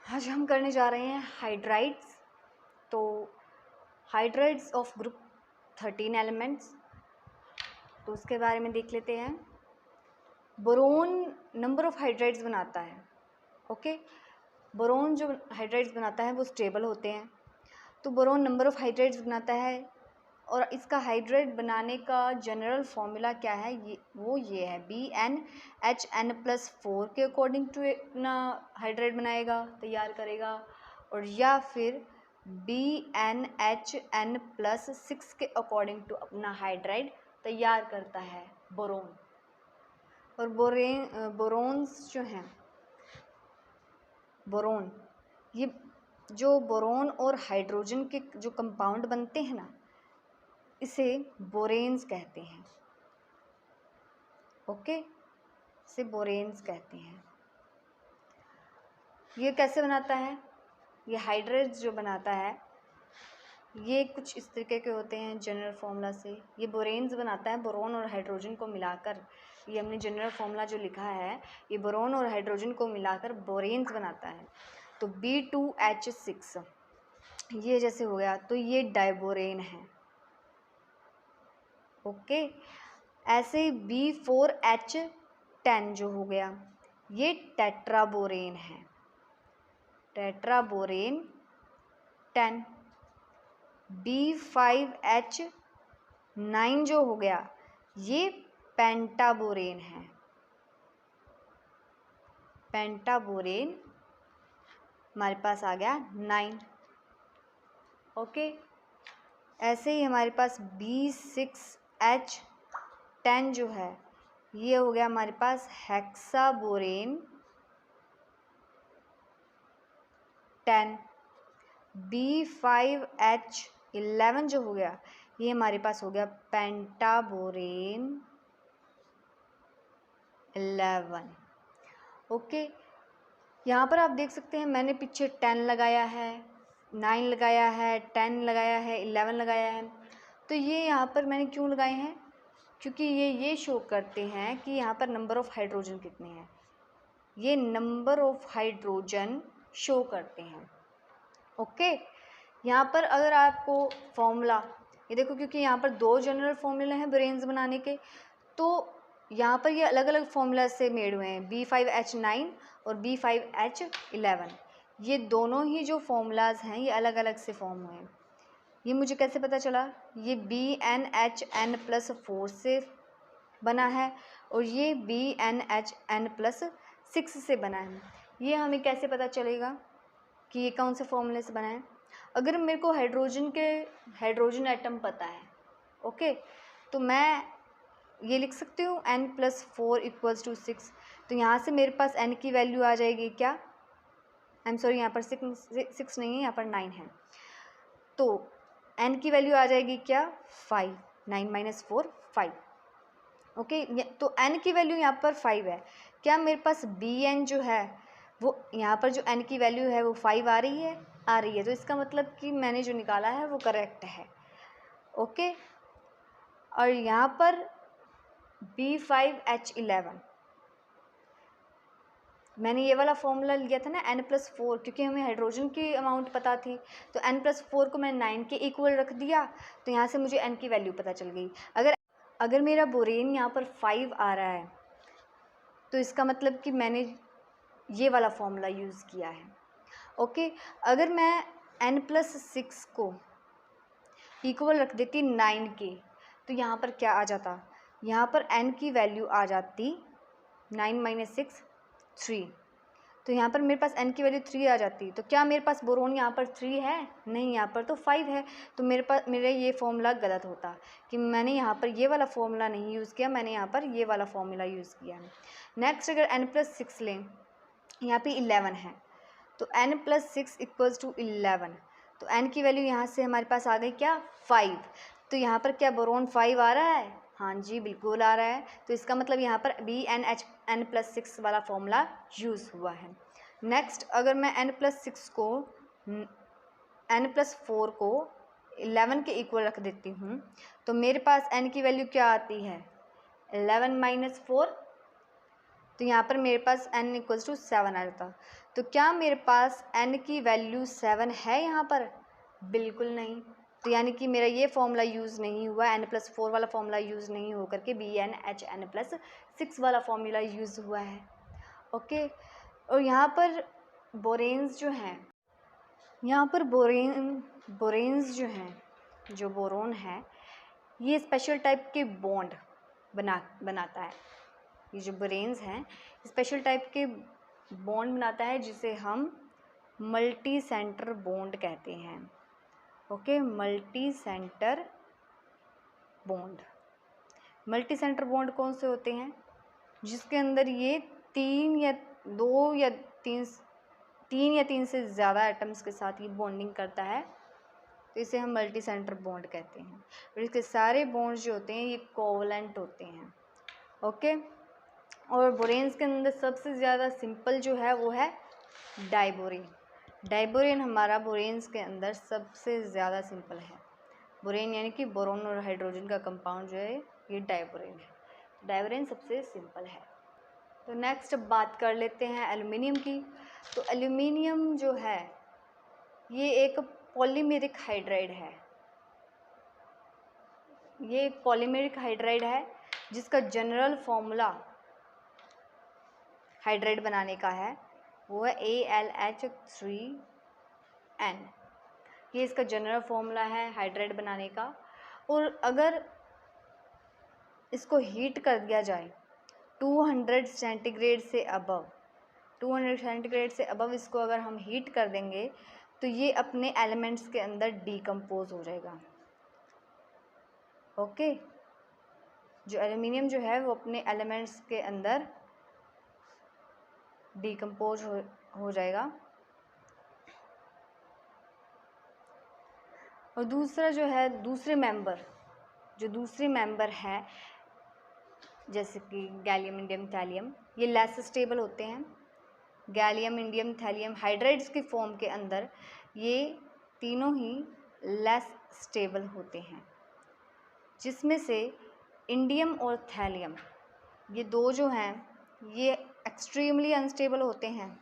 आज हम करने जा रहे हैं हाइड्राइड्स। तो हाइड्राइड्स ऑफ ग्रुप 13 एलिमेंट्स, तो उसके बारे में देख लेते हैं। बोरोन नंबर ऑफ हाइड्राइड्स बनाता है। ओके, बोरोन जो हाइड्राइड्स बनाता है वो स्टेबल होते हैं। तो बोरोन नंबर ऑफ हाइड्राइड्स बनाता है और इसका हाइड्राइड बनाने का जनरल फॉर्मूला क्या है, ये है BnHn+4 के अकॉर्डिंग टू अपना हाइड्राइड बनाएगा, तैयार करेगा, और या फिर BnHn+6 के अकॉर्डिंग टू अपना हाइड्राइड तैयार करता है बोरोन। और बोरोन्स जो हैं, बोरोन, ये जो बोरोन और हाइड्रोजन के जो कंपाउंड बनते हैं ना, इसे बोरेन्स कहते हैं। ओके, इसे बोरेन्स कहते हैं। ये कैसे बनाता है? ये हाइड्राइड्स जो बनाता है ये कुछ इस तरीके के होते हैं जनरल फॉर्मूला से। ये बोरेन्स बनाता है, बोरोन और हाइड्रोजन को मिलाकर। ये हमने जनरल फॉर्मूला जो लिखा है, ये बोरोन और हाइड्रोजन को मिलाकर बोरेन्स बनाता है। तो B2H6 ये जैसे हो गया, तो ये डाइबोरेन है। ओके, ऐसे ही B4H10 जो हो गया, ये टेट्राबोरेन है, टेट्राबोरेन 10। B5H9 जो हो गया, ये पेंटाबोरेन है, पेंटाबोरेन हमारे पास आ गया 9। ओके, ऐसे ही हमारे पास B6H10 जो है, ये हो गया हमारे पास हेक्साबोरेन 10। B5H11 जो हो गया, ये हमारे पास हो गया पेंटाबोरेन 11। ओके, यहाँ पर आप देख सकते हैं मैंने पीछे 10 लगाया है, 9 लगाया है, 10 लगाया है, 11 लगाया है। तो ये यहाँ पर मैंने क्यों लगाए हैं? क्योंकि ये शो करते हैं कि यहाँ पर नंबर ऑफ़ हाइड्रोजन कितने हैं। ये नंबर ऑफ़ हाइड्रोजन शो करते हैं। ओके, यहाँ पर अगर आपको फॉर्मूला, ये देखो, क्योंकि यहाँ पर दो जनरल फॉर्मूले हैं बोरेन्स बनाने के, तो यहाँ पर ये अलग अलग फॉर्मूला से मेड हुए हैं, B5H9 और B5H11। ये दोनों ही जो फॉर्मूलाज हैं ये अलग अलग से फॉर्म हुए हैं। ये मुझे कैसे पता चला? ये BnHn+4 से बना है और ये BnHn+6 से बना है। ये हमें कैसे पता चलेगा कि ये कौन से फॉर्मूले से बना है? अगर मेरे को हाइड्रोजन एटम पता है, ओके, तो मैं ये लिख सकती हूँ N+4 = 6। तो यहाँ से मेरे पास N की वैल्यू आ जाएगी क्या? सॉरी, यहाँ पर 6 नहीं है, यहाँ पर 9 है। तो N की वैल्यू आ जाएगी क्या? 5। 9 - 4 5। ओके, तो N की वैल्यू यहाँ पर 5 है। क्या मेरे पास Bn जो है वो यहाँ पर जो N की वैल्यू है वो 5 आ रही है? आ रही है। तो इसका मतलब कि मैंने जो निकाला है वो करेक्ट है। ओके, और यहाँ पर B5H11 मैंने ये वाला फॉर्मूला लिया था ना N+4, क्योंकि हमें हाइड्रोजन की अमाउंट पता थी, तो N+4 को मैंने 9 के इक्वल रख दिया, तो यहाँ से मुझे N की वैल्यू पता चल गई। अगर मेरा बोरेन यहाँ पर 5 आ रहा है, तो इसका मतलब कि मैंने ये वाला फॉर्मूला यूज़ किया है। ओके, अगर मैं N+6 को इक्वल रख देती 9 के, तो यहाँ पर क्या आ जाता? यहाँ पर N की वैल्यू आ जाती 9 - 6 3। तो यहाँ पर मेरे पास N की वैल्यू 3 आ जाती। तो क्या मेरे पास बोरोन यहाँ पर 3 है? नहीं, यहाँ पर तो 5 है। तो मेरा ये फॉर्मूला गलत होता कि मैंने यहाँ पर ये वाला फॉर्मूला नहीं यूज़ किया, मैंने यहाँ पर ये वाला फॉर्मूला यूज़ किया है। नेक्स्ट, अगर N+6 लें, यहाँ पे 11 है, तो N+6 = 11। तो N की वैल्यू यहाँ से हमारे पास आ गई क्या? 5। तो यहाँ पर क्या बोरोन 5 आ रहा है? हाँ जी, बिल्कुल आ रहा है। तो इसका मतलब यहाँ पर BnHn+6 वाला फॉर्मूला यूज़ हुआ है। नेक्स्ट, अगर मैं N+4 को 11 के इक्वल रख देती हूँ, तो मेरे पास N की वैल्यू क्या आती है? 11 - 4 तो यहाँ पर मेरे पास n इक्वल्स टू 7 आ जाता। तो क्या मेरे पास n की वैल्यू 7 है यहाँ पर? बिल्कुल नहीं। तो यानी कि मेरा ये फॉर्मूला यूज़ नहीं हुआ, n+4 वाला फॉर्मूला यूज़ नहीं हो करके BnHn+6 वाला फॉर्मूला यूज़ हुआ है। ओके। और यहाँ पर बोरेन्स जो हैं, यहाँ पर बोरेन्स जो हैं, जो बोरोन है, ये स्पेशल टाइप के बॉन्ड बनाता है। ये जो बोरेन्स हैं स्पेशल टाइप के बॉन्ड बनाता है जिसे हम मल्टी सेंटर बॉन्ड कहते हैं। Okay, multi centre bond. Multi centre bond कौन से होते हैं? जिसके अंदर ये तीन या तीन से ज़्यादा एटम्स के साथ ये बॉन्डिंग करता है, तो इसे हम मल्टी सेंटर बॉन्ड कहते हैं। और इसके सारे बॉन्ड्स जो होते हैं ये कोवलेंट होते हैं। ओके। और बोरेन्स के अंदर सबसे ज़्यादा सिंपल जो है वो है डाइबोरेन। डाइबोरेन हमारा बोरेन्स के अंदर सबसे ज़्यादा सिंपल है। बोरेन यानी कि बोरोन और हाइड्रोजन का कंपाउंड जो है ये डाइबोरेन है। डाइबोरेन सबसे सिंपल है। तो नेक्स्ट अब बात कर लेते हैं एल्युमिनियम की। तो एल्युमिनियम जो है ये एक पॉलीमेरिक हाइड्राइड है। ये एक पॉलीमेरिक हाइड्राइड है जिसका जनरल फॉर्मूला हाइड्राइड बनाने का है वो है AlH3n। ये इसका जनरल फॉर्मूला है हाइड्राइड बनाने का। और अगर इसको हीट कर दिया जाए 200 सेंटीग्रेड से अबव, 200 सेंटीग्रेड से अबव इसको अगर हम हीट कर देंगे तो ये अपने एलिमेंट्स के अंदर डीकम्पोज हो जाएगा। ओके। जो एल्युमिनियम जो है वो अपने एलिमेंट्स के अंदर डीकम्पोज हो जाएगा। और दूसरा जो है दूसरे मेंबर है जैसे कि गैलियम, इंडियम, थैलियम, ये लेस स्टेबल होते हैं। गैलियम, इंडियम, थैलियम हाइड्राइड्स की फॉर्म के अंदर ये तीनों ही लेस स्टेबल होते हैं, जिसमें से इंडियम और थैलियम ये दो जो हैं ये एक्सट्रीमली अनस्टेबल होते हैं।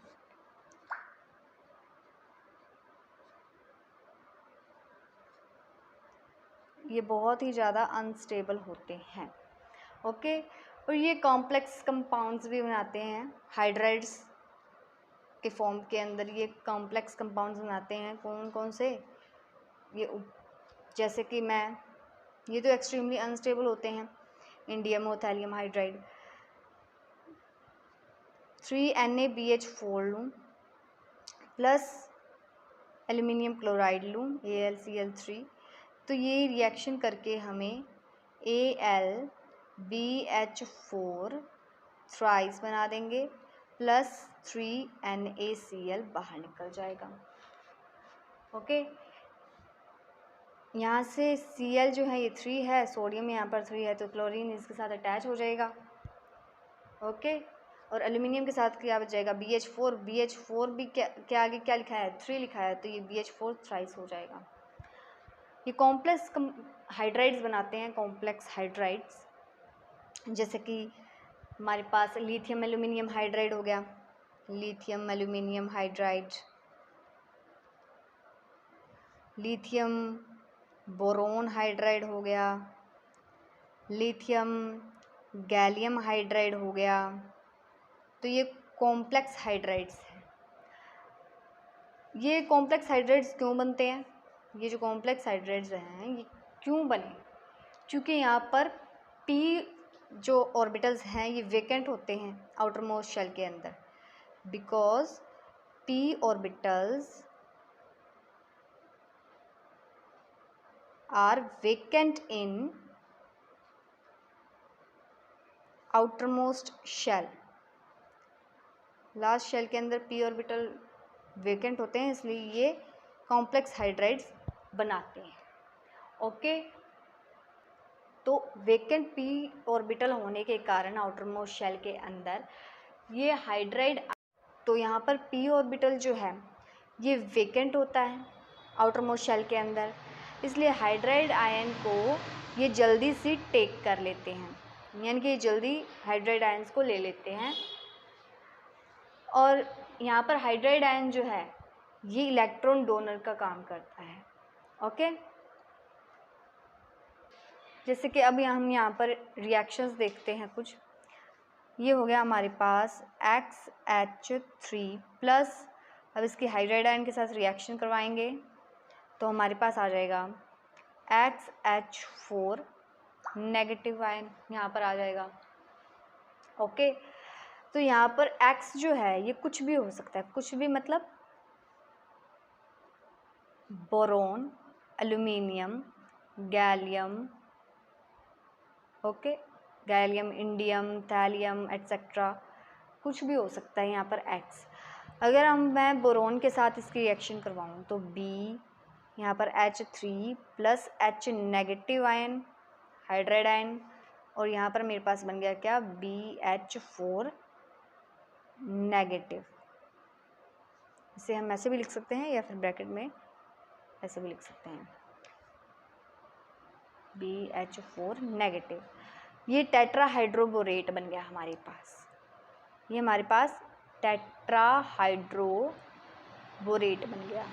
ये बहुत ही ज़्यादा अनस्टेबल होते हैं। ओके। और ये कॉम्प्लेक्स कंपाउंड्स भी बनाते हैं हाइड्राइड्स के फॉर्म के अंदर। ये कॉम्प्लेक्स कंपाउंड्स बनाते हैं कौन कौन से? ये जैसे कि ये तो एक्सट्रीमली अनस्टेबल होते हैं, इंडियम और थैलियम हाइड्राइड। 3NaBH4 लूँ प्लस एल्युमिनियम क्लोराइड लूँ AlCl3, तो ये रिएक्शन करके हमें AlBH4 थ्राइस बना देंगे प्लस 3NaCl बाहर निकल जाएगा। ओके। यहाँ से Cl जो है ये 3 है, सोडियम यहाँ पर 3 है, तो क्लोरीन इसके साथ अटैच हो जाएगा। ओके। और एल्युमिनियम के साथ क्या बच जाएगा? BH4 भी क्या आगे क्या लिखा है? 3 लिखा है, तो ये BH4 थ्राइस हो जाएगा। ये कॉम्प्लेक्स हाइड्राइड्स बनाते हैं, कॉम्प्लेक्स हाइड्राइड्स, जैसे कि हमारे पास लिथियम एल्युमिनियम हाइड्राइड हो गया, lithium aluminium hydride, lithium boron hydride हो गया, लिथियम गैलियम हाइड्राइड हो गया। तो ये कॉम्प्लेक्स हाइड्राइड्स हैं। ये कॉम्प्लेक्स हाइड्राइड्स क्यों बनते हैं? ये जो कॉम्प्लेक्स हाइड्राइड्स हैं ये क्यों बने? क्योंकि यहाँ पर p जो ऑर्बिटल्स हैं ये वेकेंट होते हैं आउटर मोस्ट शेल के अंदर, because p orbitals are vacant in outer most shell. Last shell के अंदर p ऑर्बिटल वेकेंट होते हैं, इसलिए ये कॉम्प्लेक्स हाइड्राइड्स बनाते हैं। ओके। तो वेकेंट p ऑर्बिटल होने के कारण आउटर मोस्ट शेल के अंदर ये हाइड्राइड, तो यहाँ पर p ऑर्बिटल जो है ये वेकेंट होता है आउटर मोस्ट शेल के अंदर, इसलिए हाइड्राइड आयन को ये जल्दी से टेक कर लेते हैं, यानी कि जल्दी हाइड्राइड आयन्स को ले लेते हैं और यहाँ पर हाइड्राइड आयन जो है ये इलेक्ट्रॉन डोनर का काम करता है। ओके, जैसे कि अब हम यहाँ पर रिएक्शंस देखते हैं कुछ। ये हो गया हमारे पास XH3 प्लस, अब इसकी हाइड्राइड आयन के साथ रिएक्शन करवाएंगे तो हमारे पास आ जाएगा XH4 नेगेटिव आयन, यहाँ पर आ जाएगा। ओके, तो यहाँ पर X जो है ये कुछ भी हो सकता है, कुछ भी मतलब boron, aluminium, gallium, okay, gallium, indium, thallium etcetera, कुछ भी हो सकता है यहाँ पर X। अगर मैं बोरोन के साथ इसकी रिएक्शन करवाऊँ तो B, यहाँ पर H3 plus H negative ion, hydride ion, और यहाँ पर मेरे पास बन गया क्या, BH4 नेगेटिव। इसे हम ऐसे भी लिख सकते हैं या फिर ब्रैकेट में ऐसे भी लिख सकते हैं, BH4 नेगेटिव। ये टेट्राहाइड्रोबोरेट बन गया हमारे पास, ये हमारे पास टेट्राहाइड्रोबोरेट बन गया।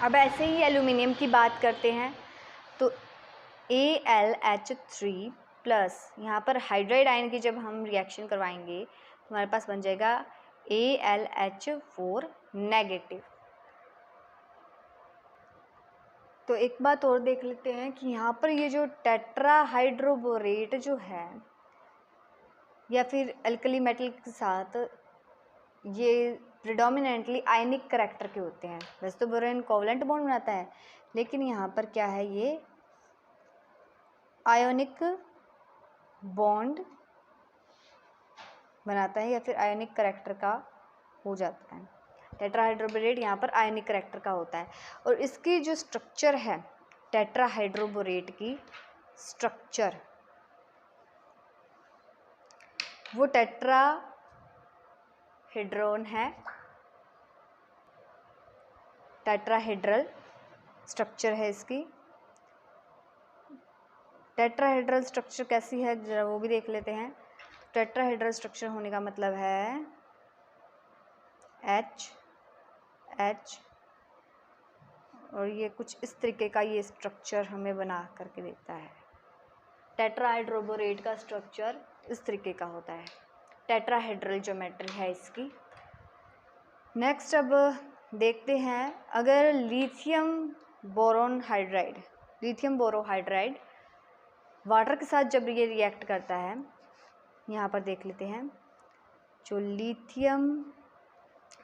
अब ऐसे ही एल्यूमिनियम की बात करते हैं तो AlH3 प्लस, यहाँ पर हाइड्राइड आयन की जब हम रिएक्शन करवाएंगे तो हमारे पास बन जाएगा AlH4 नेगेटिव। तो एक बात और देख लेते हैं कि यहाँ पर ये जो टेट्राहाइड्रोबोरेट जो है या फिर अल्कली मेटल के साथ ये प्रिडोमिनेंटली आयनिक करैक्टर के होते हैं। वैसे तो बोरोन कोवलेंट बॉन्ड बनाता है, लेकिन यहाँ पर क्या है, ये आयोनिक बॉन्ड बनाता है या फिर आयनिक करैक्टर का हो जाता है। टेट्राहाइड्रोबोरेट यहाँ पर आयनिक करैक्टर का होता है। और इसकी जो स्ट्रक्चर है, टेट्राहाइड्रोबोरेट की स्ट्रक्चर, वो टेट्राहेड्रॉन है, टेट्राहेड्रल स्ट्रक्चर है इसकी। टेट्राहेड्रल स्ट्रक्चर कैसी है जरा वो भी देख लेते हैं। टेट्राहेड्रल स्ट्रक्चर होने का मतलब है H और ये कुछ इस तरीके का ये स्ट्रक्चर हमें बना करके देता है। टेट्राहाइड्रोबोरेट का स्ट्रक्चर इस तरीके का होता है, टेट्राहेड्रल ज्योमेट्री है इसकी। नेक्स्ट अब देखते हैं, अगर लिथियम बोरोहाइड्राइड वाटर के साथ जब ये रिएक्ट करता है, यहाँ पर देख लेते हैं, जो लिथियम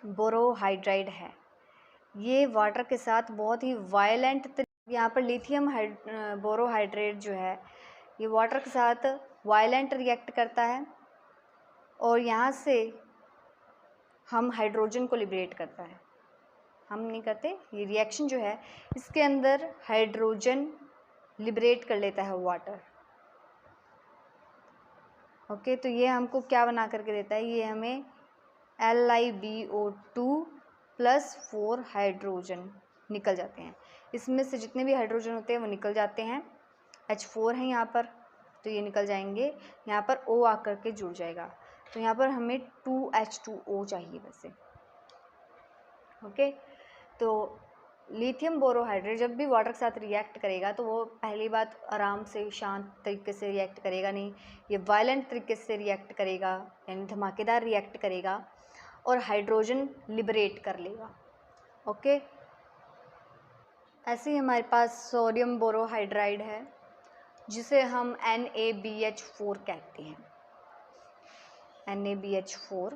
बोरोहाइड्राइड है ये वाटर के साथ बहुत ही वायलेंट, यहाँ पर लिथियम बोरोहाइड्राइड जो है ये वाटर के साथ वायलेंट रिएक्ट करता है और यहाँ से हम हाइड्रोजन को लिबरेट करता है। हम नहीं करते, ये रिएक्शन जो है इसके अंदर हाइड्रोजन लिबरेट कर लेता है वाटर। ओके, तो ये हमको क्या बना करके देता है, ये हमें LiBO2 प्लस 4 हाइड्रोजन निकल जाते हैं। इसमें से जितने भी हाइड्रोजन होते हैं वो निकल जाते हैं। H4 है यहाँ पर तो ये निकल जाएंगे, यहाँ पर O आकर के जुड़ जाएगा, तो यहाँ पर हमें 2H2O चाहिए वैसे। ओके, तो लिथियम बोरोहाइड्रेट जब भी वाटर के साथ रिएक्ट करेगा तो वो पहली बात आराम से शांत तरीके से रिएक्ट करेगा नहीं, ये वायलेंट तरीके से रिएक्ट करेगा, यानी धमाकेदार रिएक्ट करेगा और हाइड्रोजन लिबरेट कर लेगा। ओके, ऐसे ही हमारे पास सोडियम बोरोहाइड्राइड है जिसे हम NaBH4 कहते हैं। NaBH4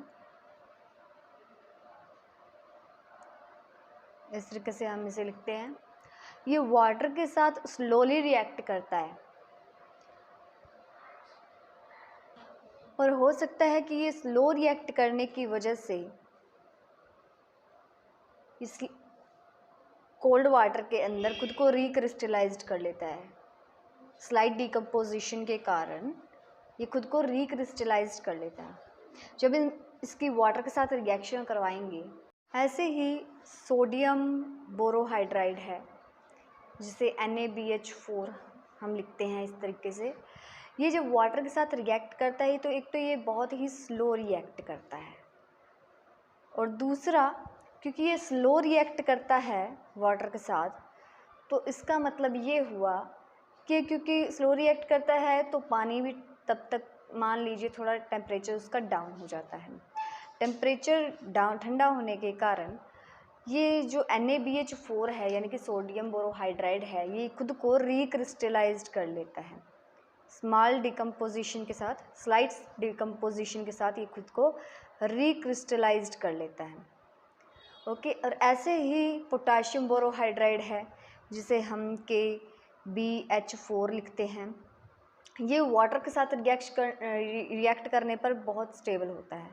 इस तरीके से हम इसे लिखते हैं। ये वाटर के साथ स्लोली रिएक्ट करता है और हो सकता है कि ये स्लो रिएक्ट करने की वजह से इस कोल्ड वाटर के अंदर खुद को रिक्रिस्टलाइज्ड कर लेता है। स्लाइट डिकम्पोजिशन के कारण ये खुद को रिक्रिस्टलाइज्ड कर लेता है जब इसकी वाटर के साथ रिएक्शन करवाएंगे। ऐसे ही सोडियम बोरोहाइड्राइड है जिसे NaBH4 हम लिखते हैं इस तरीके से। ये जब वाटर के साथ रिएक्ट करता है तो एक तो ये बहुत ही स्लो रिएक्ट करता है, और दूसरा क्योंकि ये स्लो रिएक्ट करता है वाटर के साथ, तो इसका मतलब ये हुआ कि क्योंकि स्लो रिएक्ट करता है तो पानी भी तब तक मान लीजिए थोड़ा टेम्परेचर उसका डाउन हो जाता है। टेम्परेचर डाउन ठंडा होने के कारण ये जो NaBH4 है यानी कि सोडियम बोरोहाइड्राइड है, ये खुद को रिक्रिस्टलाइज्ड कर लेता है। स्मॉल डिकम्पोजिशन के साथ, स्लाइड डिकम्पोजिशन के साथ ये खुद को रिक्रिस्टलाइज्ड कर लेता है। ओके, और ऐसे ही पोटाशियम बोरोहाइड्राइड है जिसे हम KBH4 लिखते हैं। ये वाटर के साथ रिएक्ट करने पर बहुत स्टेबल होता है,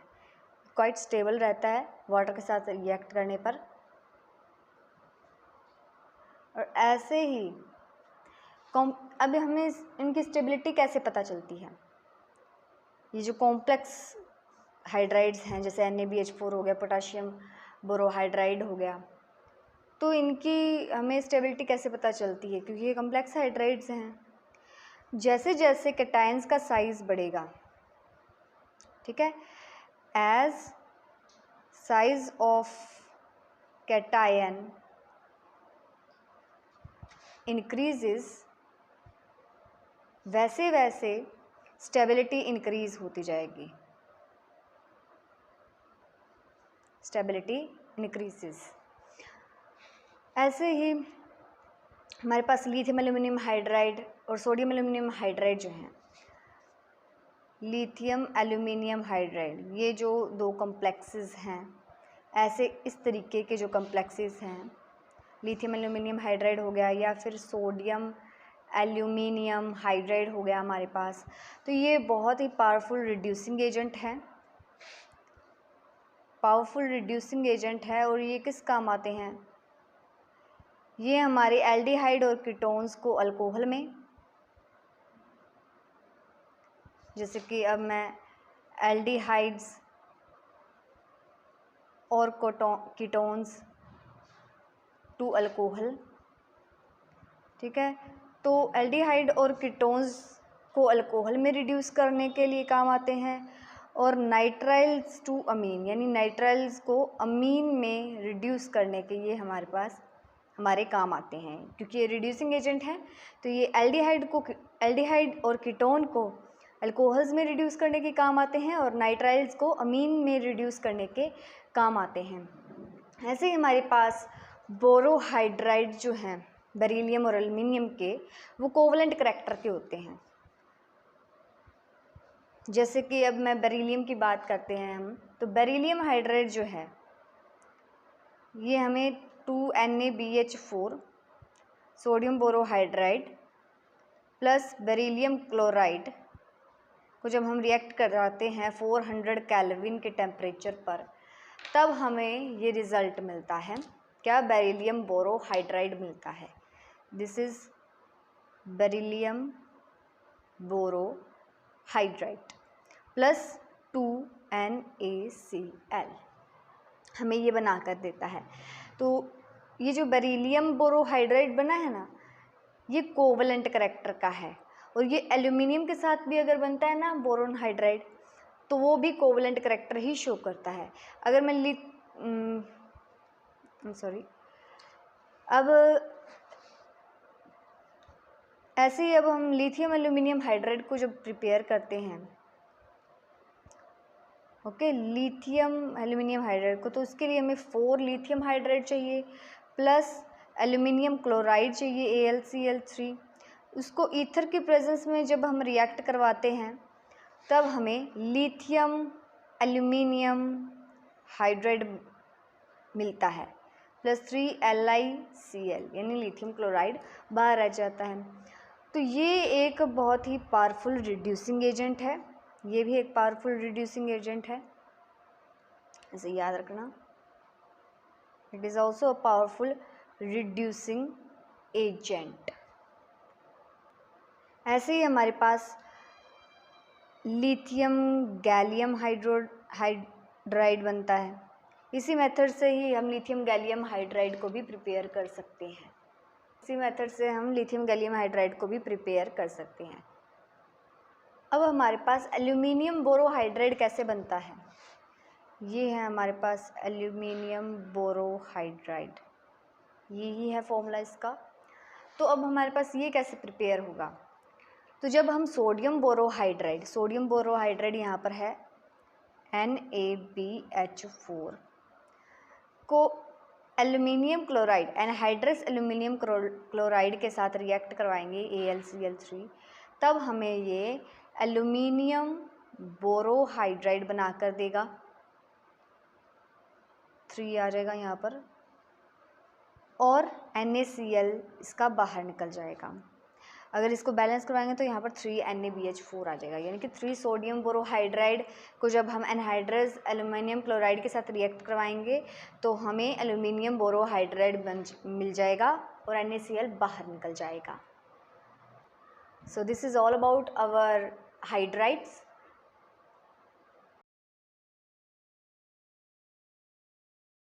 क्वाइट स्टेबल रहता है वाटर के साथ रिएक्ट करने पर। और ऐसे ही अब हमें इनकी स्टेबिलिटी कैसे पता चलती है? ये जो कॉम्प्लेक्स हाइड्राइड्स हैं जैसे NaBH4 हो गया, पोटाशियम बोरोहाइड्राइड हो गया, तो इनकी हमें स्टेबिलिटी कैसे पता चलती है? क्योंकि ये कॉम्प्लेक्स हाइड्राइड्स हैं। जैसे जैसे कैटायंस का साइज बढ़ेगा, ठीक है, as size of cation increases, वैसे वैसे स्टेबिलिटी इंक्रीज होती जाएगी, स्टेबिलिटी इंक्रीजेस। ऐसे ही हमारे पास लिथियम एल्यूमिनियम हाइड्राइड और सोडियम एल्यूमिनियम हाइड्राइड जो हैं, लिथियम एल्यूमिनियम हाइड्राइड, ये जो दो कॉम्प्लेक्सेस हैं, ऐसे इस तरीके के जो कॉम्प्लेक्सेस हैं, लिथियम एल्यूमिनियम हाइड्राइड हो गया या फिर सोडियम एल्यूमिनियम हाइड्राइड हो गया हमारे पास, तो ये बहुत ही पावरफुल रिड्यूसिंग एजेंट है, पावरफुल रिड्यूसिंग एजेंट है। और ये किस काम आते हैं? ये हमारे एल्डिहाइड और कीटोन्स को अल्कोहल में, जैसे कि अब मैं एल्डिहाइड्स और कीटोन्स टू अल्कोहल, ठीक है, तो एल्डिहाइड और कीटोन्स को अल्कोहल में रिड्यूस करने के लिए काम आते हैं, और नाइट्राइल्स टू अमीन यानी नाइट्राइल्स को अमीन में रिड्यूस करने के ये हमारे काम आते हैं। क्योंकि ये रिड्यूसिंग एजेंट हैं, तो ये एल्डिहाइड और कीटोन को अल्कोहल्स में रिड्यूस करने के काम आते हैं और नाइट्राइल्स को अमीन में रिड्यूस करने के काम आते हैं। ऐसे ही हमारे पास बोरोहाइड्राइड जो हैं बेरिलियम और एल्युमिनियम के, वो कोवलेंट करैक्टर के होते हैं। जैसे कि अब मैं बेरिलियम की बात करते हैं हम, तो बेरिलियम हाइड्राइड जो है ये हमें 2NaBH4 sodium borohydride plus beryllium chloride को जब हम रिएक्ट कराते हैं 400 केल्विन के टेम्परेचर पर, तब हमें ये रिज़ल्ट मिलता है, क्या? बेरिलियम बोरोहाइड्राइड मिलता है। This is beryllium borohydride plus 2NaCl हमें ये बना कर देता है। तो ये जो बेरिलियम बोरोहाइड्राइड बना है ना, ये कोवलेंट करैक्टर का है, और ये एल्यूमिनियम के साथ भी अगर बनता है ना बोरोन हाइड्राइड, तो वो भी कोवलेंट करैक्टर ही शो करता है। अगर मैं अब ऐसे ही अब हम लिथियम एल्यूमिनियम हाइड्राइड को जब प्रिपेयर करते हैं, ओके, लिथियम एल्यूमिनियम हाइड्राइड को, तो उसके लिए हमें 4 लिथियम हाइड्राइड चाहिए प्लस एल्यूमिनियम क्लोराइड चाहिए AlCl3। उसको ईथर की प्रेजेंस में जब हम रिएक्ट करवाते हैं, तब हमें लिथियम एल्यूमिनियम हाइड्राइड मिलता है प्लस 3LiCl यानी लिथियम क्लोराइड बाहर आ जाता है। तो ये एक बहुत ही पावरफुल रिड्यूसिंग एजेंट है, ये भी एक पावरफुल रिड्यूसिंग एजेंट है, इसे याद रखना। It is also a powerful reducing agent. ऐसे ही हमारे पास लिथियम गैलियम हाइड्राइड बनता है। इसी मेथड से ही हम लिथियम गैलियम हाइड्राइड को भी प्रिपेयर कर सकते हैं। अब हमारे पास एल्यूमिनियम बोरोहाइड्राइड कैसे बनता है? ये है हमारे पास एल्यूमिनियम बोरोहाइड्राइड, यही है फॉर्मूला इसका। तो अब हमारे पास ये कैसे प्रिपेयर होगा, तो जब हम सोडियम बोरोहाइड्राइड यहाँ पर है NaBH4 को aluminium chloride anhydrous aluminium chloride के साथ रिएक्ट करवाएंगे AlCl3, तब हमें ये एल्यूमिनियम बोरोहाइड्राइड बनाकर देगा, 3 आ जाएगा यहाँ पर, और NaCl इसका बाहर निकल जाएगा। अगर इसको बैलेंस करवाएंगे तो यहाँ पर 3NaBH4 आ जाएगा, यानी कि 3 सोडियम बोरोहाइड्राइड को जब हम एनहाइड्रस एल्यूमिनियम क्लोराइड के साथ रिएक्ट करवाएंगे तो हमें एल्यूमिनियम बोरोहाइड्राइड मिल जाएगा और NaCl बाहर निकल जाएगा। So this is all about our hydrides.